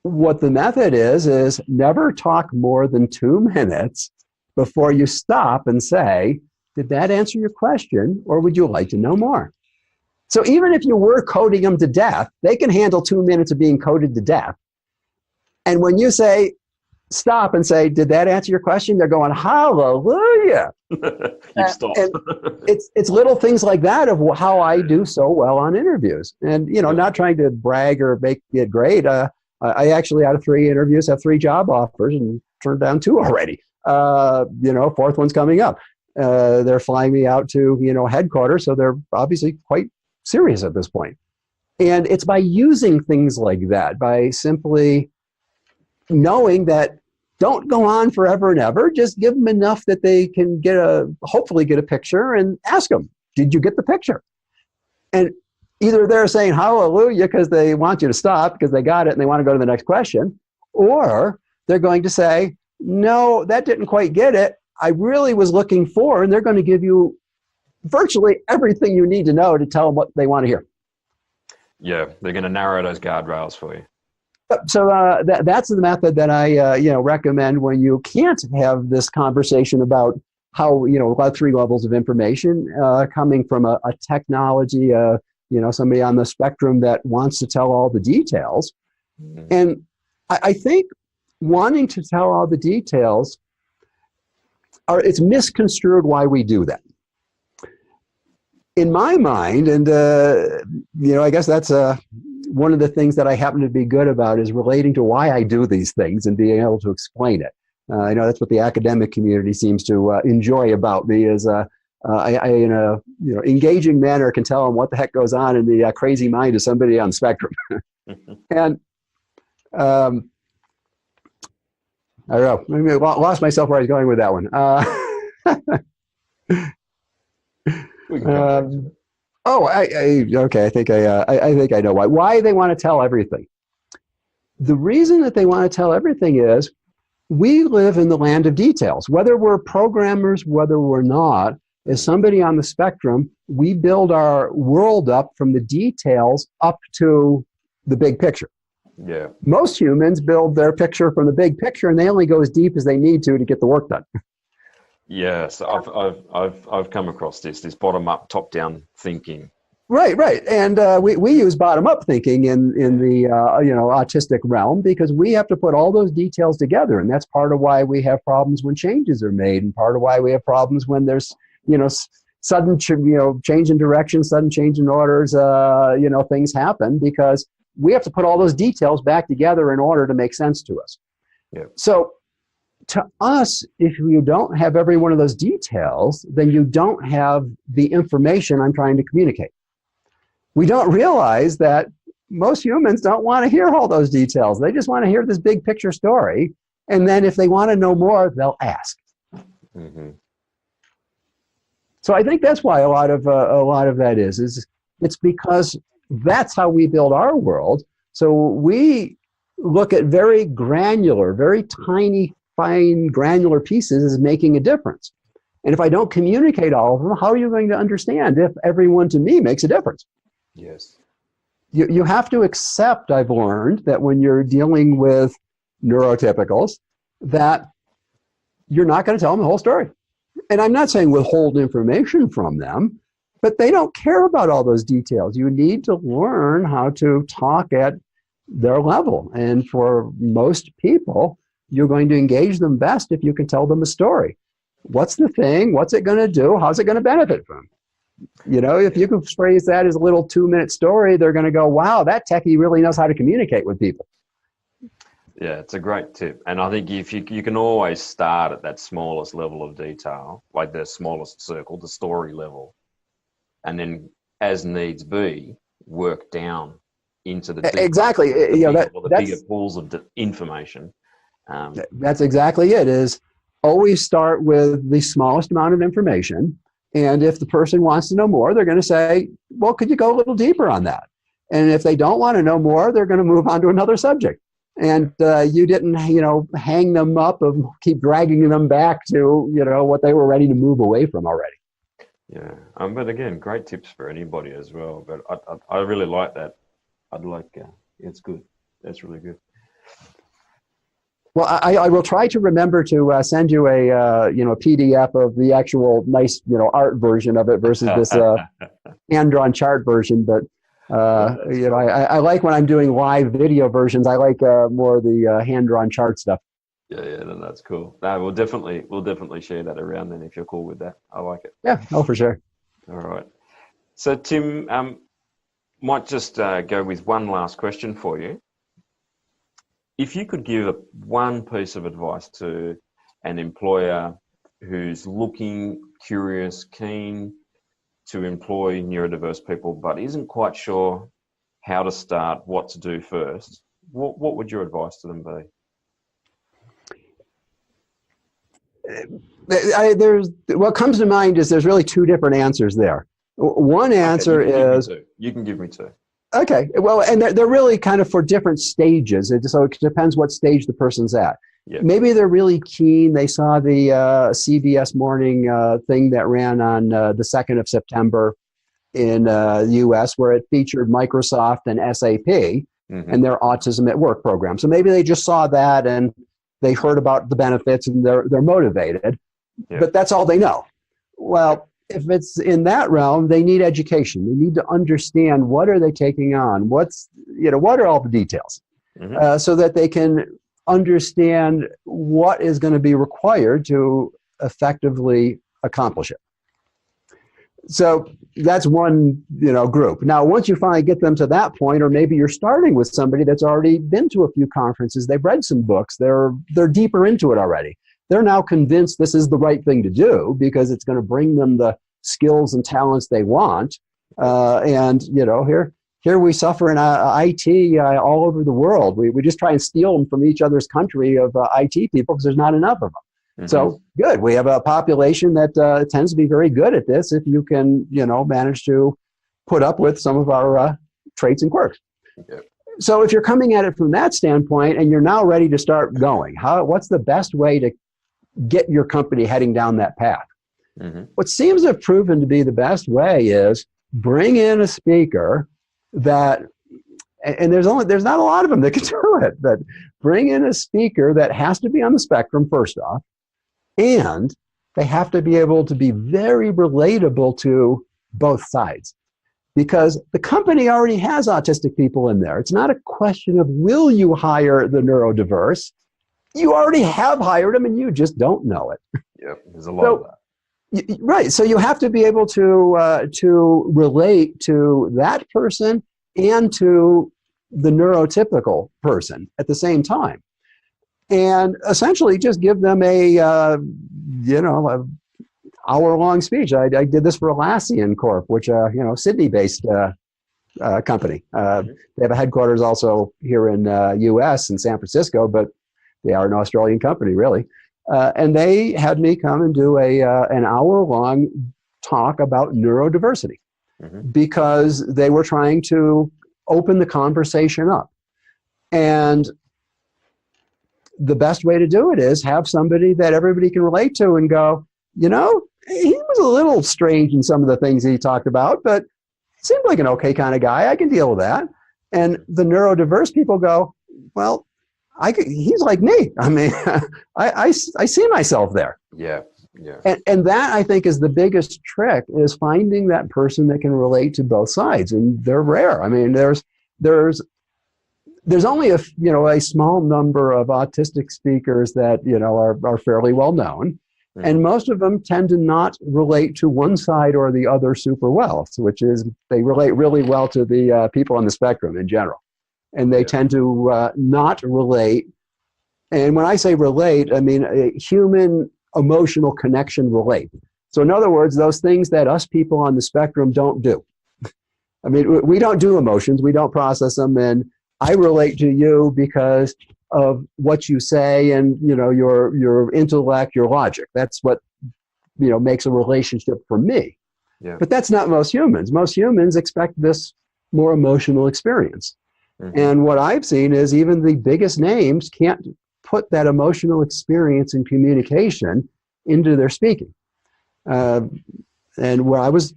[SPEAKER 2] what the method is never talk more than 2 minutes before you stop and say, did that answer your question, or would you like to know more? So even if you were coding them to death, they can handle 2 minutes of being coded to death. And when you say, stop and say, did that answer your question? They're going, hallelujah.
[SPEAKER 3] You've stopped.
[SPEAKER 2] And it's little things like that of how I do so well on interviews. And, not trying to brag or make it great. I actually, out of 3 interviews, have 3 job offers and turned down 2 already. Fourth one's coming up. They're flying me out to, headquarters, so they're obviously quite serious at this point. And it's by using things like that, by simply knowing that don't go on forever and ever. Just give them enough that they can hopefully get a picture, and ask them, did you get the picture? And either they're saying hallelujah because they want you to stop because they got it and they want to go to the next question, or they're going to say, no, that didn't quite get it. I really was looking for, and they're going to give you virtually everything you need to know to tell them what they want to hear.
[SPEAKER 3] Yeah, they're going to narrow those guardrails for you.
[SPEAKER 2] So that's the method that I recommend when you can't have this conversation about how, about 3 levels of information coming from a technology, somebody on the spectrum that wants to tell all the details. Mm-hmm. And I think wanting to tell all the details, it's misconstrued why we do that. In my mind, and I guess that's one of the things that I happen to be good about is relating to why I do these things and being able to explain it. I know that's what the academic community seems to enjoy about me, is I in a engaging manner can tell them what the heck goes on in the crazy mind of somebody on the spectrum. And I don't know, maybe I lost myself where I was going with that one. Okay. I think I know why. Why they want to tell everything. The reason that they want to tell everything is we live in the land of details. Whether we're programmers, whether we're not, as somebody on the spectrum, we build our world up from the details up to the big picture.
[SPEAKER 3] Yeah.
[SPEAKER 2] Most humans build their picture from the big picture, and they only go as deep as they need to get the work done.
[SPEAKER 3] Yes, I've come across this bottom up, top down thinking.
[SPEAKER 2] Right, and we use bottom up thinking in the autistic realm, because we have to put all those details together, and that's part of why we have problems when changes are made, and part of why we have problems when there's sudden change in direction, sudden change in orders, things happen because we have to put all those details back together in order to make sense to us.
[SPEAKER 3] Yeah.
[SPEAKER 2] So to us, if you don't have every one of those details, then you don't have the information I'm trying to communicate. We don't realize that most humans don't want to hear all those details. They just want to hear this big picture story. And then if they want to know more, they'll ask.
[SPEAKER 3] Mm-hmm.
[SPEAKER 2] So I think that's why a lot of that is it's because that's how we build our world. So we look at very granular, very tiny, fine granular pieces as making a difference. And if I don't communicate all of them, how are you going to understand if everyone to me makes a difference?
[SPEAKER 3] Yes.
[SPEAKER 2] You have to accept, I've learned, that when you're dealing with neurotypicals, that you're not going to tell them the whole story. And I'm not saying withhold information from them, but they don't care about all those details. You need to learn how to talk at their level. And for most people, you're going to engage them best if you can tell them a story. What's the thing? What's it going to do? How's it going to benefit them? If you can phrase that as a little 2-minute story, they're going to go, wow, that techie really knows how to communicate with people.
[SPEAKER 3] Yeah, it's a great tip. And I think if you can always start at that smallest level of detail, like the smallest circle, the story level, and then as needs be, work down into the deeper,
[SPEAKER 2] exactly.
[SPEAKER 3] the bigger pools of information.
[SPEAKER 2] That's exactly it, is always start with the smallest amount of information. And if the person wants to know more, they're going to say, well, could you go a little deeper on that? And if they don't want to know more, they're going to move on to another subject. And you didn't, hang them up and keep dragging them back to, what they were ready to move away from already.
[SPEAKER 3] Yeah. But again, great tips for anybody as well. But I really like that. It's good. That's really good.
[SPEAKER 2] Well, I will try to remember to send you a PDF of the actual nice art version of it versus this hand-drawn chart version. But I like when I'm doing live video versions. I like more the hand-drawn chart stuff.
[SPEAKER 3] Yeah, no, that's cool. No, we'll definitely share that around then if you're cool with that. I like it.
[SPEAKER 2] Yeah, for sure.
[SPEAKER 3] All right. So Tim, might just go with one last question for you. if you could give one piece of advice to an employer who's looking, curious, keen to employ neurodiverse people, but isn't quite sure how to start, what to do first, what would your advice to them be?
[SPEAKER 2] What comes to mind is there's really two different answers there. One answer is...
[SPEAKER 3] You can give me two.
[SPEAKER 2] Okay, well, and they're really kind of for different stages, so it depends what stage the person's at.
[SPEAKER 3] Yeah.
[SPEAKER 2] Maybe they're really keen. They saw the CBS Morning thing that ran on the 2nd of September in the U.S., where it featured Microsoft and SAP and their Autism at Work program. So maybe they just saw that and they heard about the benefits and they're motivated, but that's all they know. Well, if it's in that realm, they need education. They need to understand what are they taking on, what are all the details, so that they can understand what is going to be required to effectively accomplish it. So that's one, group. Now, once you finally get them to that point, or maybe you're starting with somebody that's already been to a few conferences, they've read some books, they're deeper into it already. They're now convinced this is the right thing to do because it's going to bring them the skills and talents they want. And here we suffer in IT all over the world. We just try and steal them from each other's country of IT people because there's not enough of them. So good. We have a population that tends to be very good at this if you can, manage to put up with some of our traits and quirks. So if you're coming at it from that standpoint and you're now ready to start going, what's the best way to get your company heading down that path? What seems to have proven to be the best way is bring in a speaker that, and there's not a lot of them that can do it, but bring in a speaker that has to be on the spectrum first off, and they have to be able to be very relatable to both sides. Because the company already has autistic people in there. It's not a question of will you hire the neurodiverse. You already have hired them and you just don't know it.
[SPEAKER 3] Yep, there's a lot of that.
[SPEAKER 2] Right, so you have to be able to relate to that person and to the neurotypical person at the same time. And essentially just give them a hour-long speech. I did this for Atlassian Corp, which Sydney-based company. They have a headquarters also here in U.S. in San Francisco, but they are an Australian company, really. And they had me come and do an hour-long talk about neurodiversity because they were trying to open the conversation up. And the best way to do it is have somebody that everybody can relate to and go, he was a little strange in some of the things he talked about, but seemed like an okay kind of guy. I can deal with that. And the neurodiverse people go, well, he's like me. I mean, I see myself there.
[SPEAKER 3] Yeah.
[SPEAKER 2] And that, I think, is the biggest trick, is finding that person that can relate to both sides. And they're rare. I mean, there's only a small number of autistic speakers that, are fairly well known. And most of them tend to not relate to one side or the other super well, which is they relate really well to the people on the spectrum in general. And they tend to not relate. And when I say relate, I mean a human emotional connection relate. So in other words, those things that us people on the spectrum don't do. I mean, we don't do emotions. We don't process them. And I relate to you because of what you say and, your intellect, your logic. That's what, makes a relationship for me.
[SPEAKER 3] Yeah.
[SPEAKER 2] But that's not most humans. Most humans expect this more emotional experience. And what I've seen is even the biggest names can't put that emotional experience and communication into their speaking. And where I was,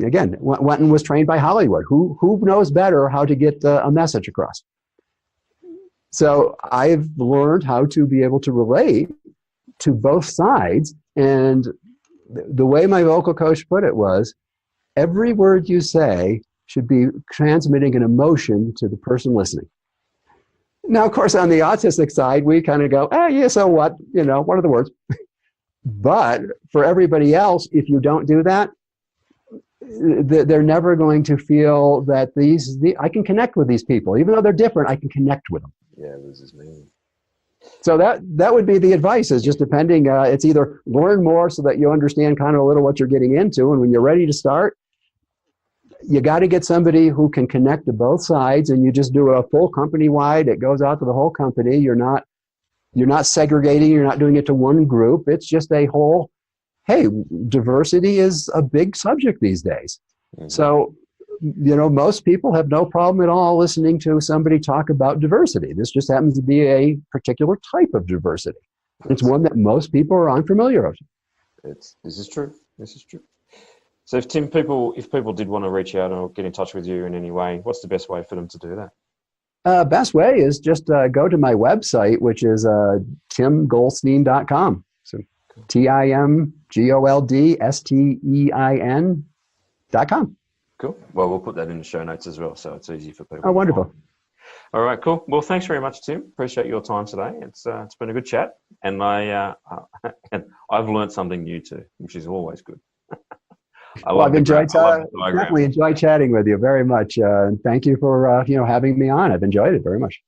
[SPEAKER 2] again, went and was trained by Hollywood. Who knows better how to get a message across? So I've learned how to be able to relate to both sides. And the way my vocal coach put it was, every word you say should be transmitting an emotion to the person listening. Now, of course, on the autistic side, we kind of go, yeah, so what? What are the words? But for everybody else, if you don't do that, they're never going to feel that I can connect with these people. Even though they're different, I can connect with them.
[SPEAKER 3] Yeah, it loses meaning.
[SPEAKER 2] So that would be the advice, is just depending, it's either learn more so that you understand kind of a little what you're getting into, and when you're ready to start, you got to get somebody who can connect to both sides, and you just do a full company wide. It goes out to the whole company. You're not segregating, you're not doing it to one group. It's just a whole, hey, diversity is a big subject these days. Mm-hmm. So, most people have no problem at all listening to somebody talk about diversity. This just happens to be a particular type of diversity. It's one that most people are unfamiliar with.
[SPEAKER 3] This is true. So if people did want to reach out or get in touch with you in any way, what's the best way for them to do that?
[SPEAKER 2] Best way is just go to my website, which is timgoldstein.com. So TimGoldstein.com.
[SPEAKER 3] Cool. Well, we'll put that in the show notes as well, so it's easy for people.
[SPEAKER 2] Oh, wonderful.
[SPEAKER 3] All right, cool. Well, thanks very much, Tim. Appreciate your time today. It's been a good chat, and I've learned something new too, which is always good.
[SPEAKER 2] I've definitely enjoyed chatting with you very much. And thank you for having me on. I've enjoyed it very much.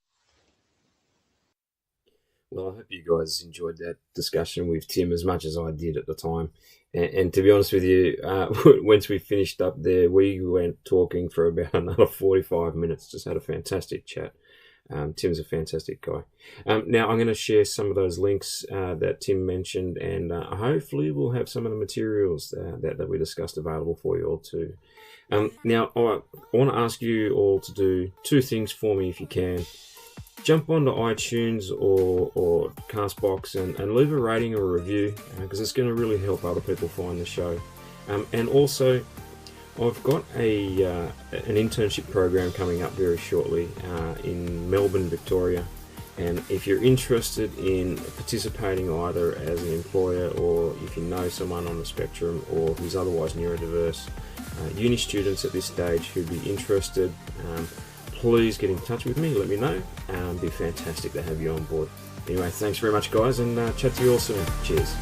[SPEAKER 1] Well, I hope you guys enjoyed that discussion with Tim as much as I did at the time. And to be honest with you, once we finished up there, we went talking for about another 45 minutes. Just had a fantastic chat. Tim's a fantastic guy. Now, I'm going to share some of those links that Tim mentioned, and hopefully we'll have some of the materials that we discussed available for you all too. Now, I want to ask you all to do two things for me if you can. Jump onto iTunes or Castbox and leave a rating or a review, because it's going to really help other people find the show. And also, I've got an internship program coming up very shortly in Melbourne, Victoria. And if you're interested in participating either as an employer, or if you know someone on the spectrum or who's otherwise neurodiverse, uni students at this stage who'd be interested, please get in touch with me, let me know. It'd be fantastic to have you on board. Anyway, thanks very much, guys, and chat to you all soon. Cheers.